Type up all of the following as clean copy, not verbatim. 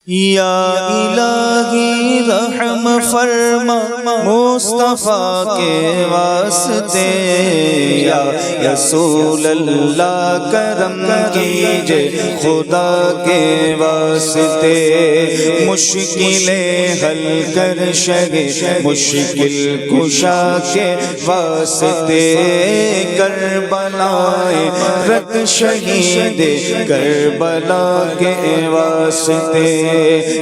یا الہی رحم فرما مصطفیٰ کے واسطے، یا رسول اللہ کرم کیجئے خدا کے واسطے، مشکلیں حل کر شگے مشکل کشا کے واسطے، کربلائے رت شہید کربلا کے واسطے،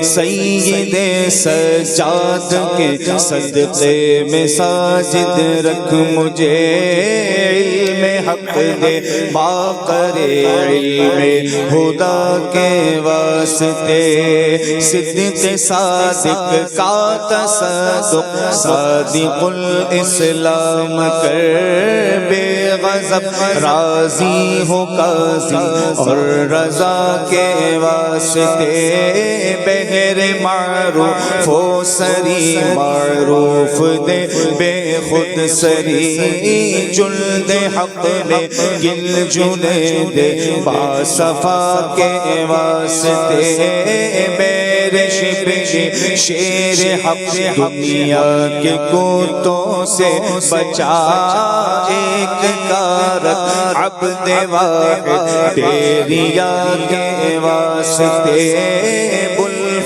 سید سجاد کے صدقے میں ساجد رکھ مجھے، علم حق دے باقر علم خدا کے واسطے، صدق صادق کا تصدق صادق الاسلام کر، بے غضب راضی ہو قاضی اور رضا کے واسطے، بہر معروف و سری معروف دے بے خود سری، جلد حق میں گل جلد با صفا کے واسطے، میرے شیر حق دنیا کے کوتوں سے بچا، ایک کارت عبد واحد تیریا کے واسطے،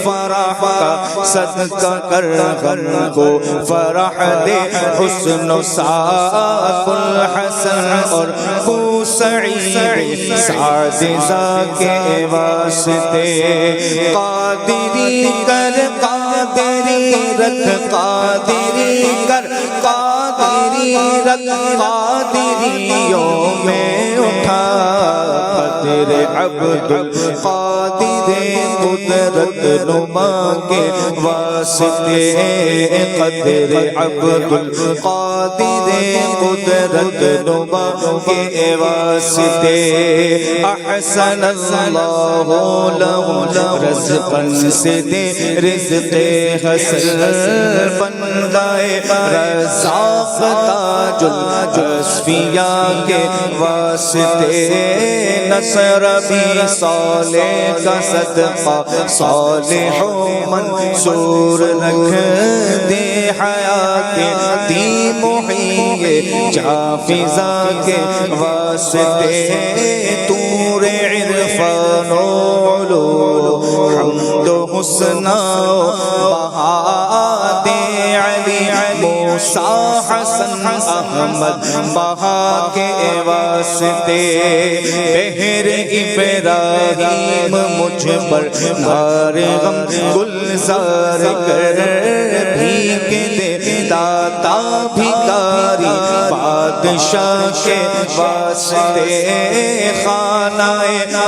فرح کا صدقہ کر غم کو فرح دے، حسن و ساق الحسن اور بو سعید سعد زا کے واسطے، قادری کر قادری رکھ قادری کر قادری رکھ قادریوں میں اٹھا، قدر عبد القادر قدرت نما کے واسطے، قدر عبد القادر قدرت نما کے واسطے، احسن اللہ لہ رزقا سے دے رزق حسن، بندہ رزاق تاج الاصفیاء کے واسطے، نصر بھی صالح کا صدقہ صالح و منصور رکھ دے، حیات دی محیی جافزہ کے واسطے، طور عرفان و علو حمد و حسن و بہا دے، علی موسیٰ حسن احمد بہا کے واسطے، بہر ابراہیم مجھ پر نار غم گلزار کر، بھیک دے داتا بھکاری بادشاہ کے واسطے، خانہ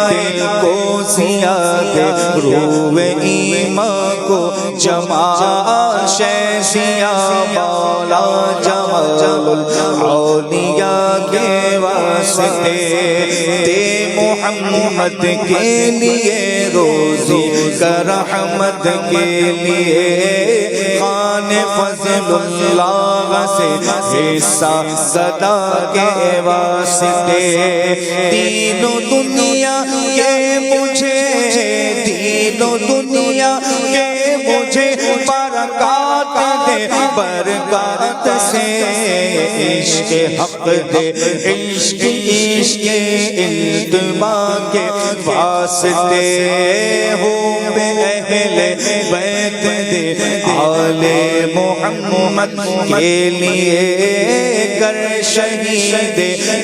دل کو زیاد روح ایمان کو جمع، شیخیا مولا جمال الاولیاء کے واسطے، دے محمد کے لیے روزی کا رحمت کے لیے، خان فضل اللہ سے حصہ صدا کے واسطے، دین و دنیا کے مجھے دین و دنیا کے مجھے برکات دے، برکات سے عشق حق دے، عشق انتماء کے واسطے، ہوں بے اہل بیت دے آل محمد کے لیے، کر شہید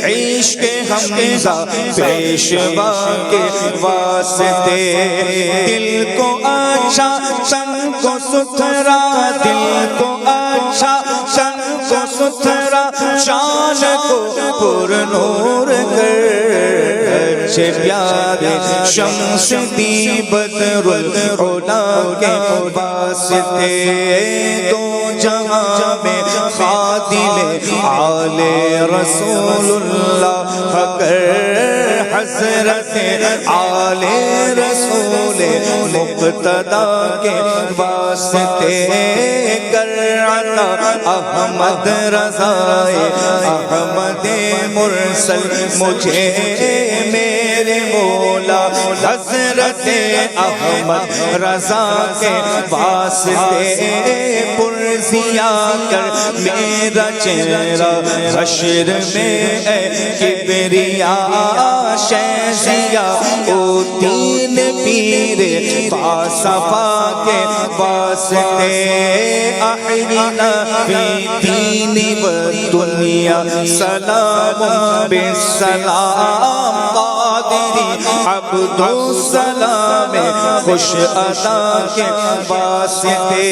عشق حمزہ پیشوا کے واسطے، دل کو اچھا تن کو ستھرا، دل کو اچھا تن کو ستھرا، شان کو پر نور کر، اچھے پیارے شمس دی بدر العلا کے واسطے، دو جہاں میں خادم آل رسول اللہ کر، حضرت آل رسول مقتدا کے واسطے کر عطا احمد رضا احمد مرسل مجھے میرے مولا حضرت احمد رضا کے واسطے پرزیا کر میرا چہرہ حشر میں اے کبریا شیزیا او تین پیر باصفا کے واسطے احینا فی دین و دنیا سلام بالسلام قادری عبدالسلام خوش ادا کے واسطے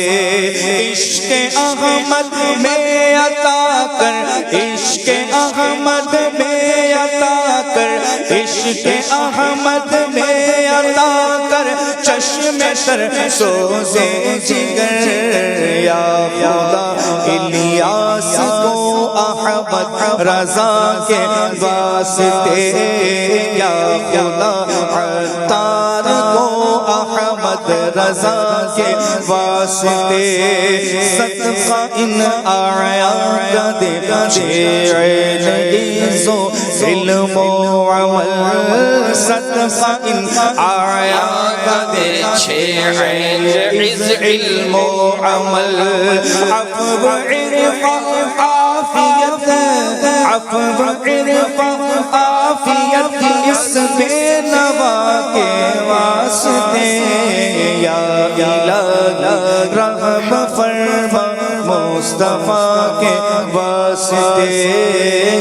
عشق احمد میں عطا کر عشق احمد میں عطا کر عشق احمد میں عطا کر چشم تر سوزے جگر یا خدا الیاس کو احمد رضا کے واسطے یا خدا عطار کو احمد رضا کے واسطے صدقہ ان آیات کا دے شیعین عز و علم و عمل صدقہ ان آیات کا دے شیعین عز علم و عمل عفو عرفہ عافیت عفو عرفہ عافیت اس بے نوا کے واسطے یا الہی رحم فرما مصطفیٰ کے واسطے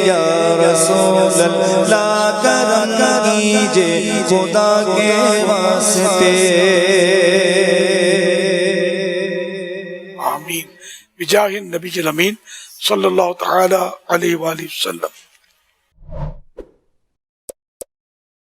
یا رسول اللہ کرم کیجئے خدا کے واسطے آمین بجاہ النبی الامین صلی اللہ تعالی علیہ وآلہ وسلم.